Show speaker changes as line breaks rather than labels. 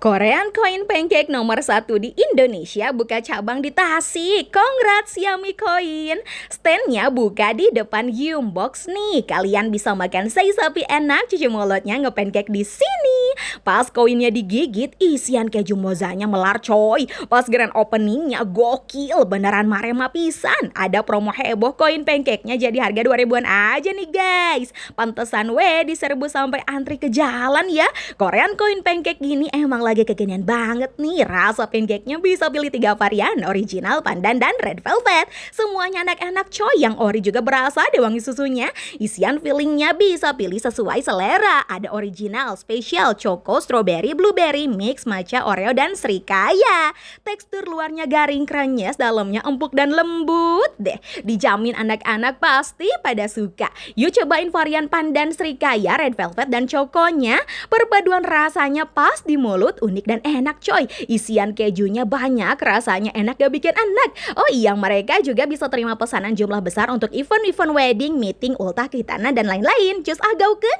Korean Coin Pancake nomor satu di Indonesia buka cabang di Tasik. Congrats Yummy Coin. Standnya buka di depan Yumbox nih. Kalian bisa makan sei sapi enak, cuci mulutnya ngepancake di sini. Pas koinnya digigit, isian keju mozanya melar coy. Pas grand openingnya gokil, beneran marema pisan. Ada promo heboh koin pancake-nya jadi harga 2000-an aja nih guys. Pantesan diserbu sampai antri ke jalan ya. Korean Coin Pancake gini emang lagi kekinian banget nih. Rasa pancake-nya bisa pilih 3 varian, original, pandan, dan red velvet. Semuanya enak-enak coy. Yang ori juga berasa ada wangi susunya. Isian fillingnya bisa pilih sesuai selera. Ada original, spesial, choco, strawberry, blueberry, mix, matcha, oreo, dan srikaya. Tekstur luarnya garing krenyes, dalamnya empuk dan lembut deh. Dijamin anak-anak pasti pada suka. Yuk cobain varian pandan, srikaya, red velvet, dan choconya. Perpaduan rasanya pas di mulut, unik dan enak coy. Isian kejunya banyak, rasanya enak gak bikin enak. Oh iya, mereka juga bisa terima pesanan jumlah besar untuk event-event wedding, meeting, ultah, khitana, dan lain-lain. Just agau ke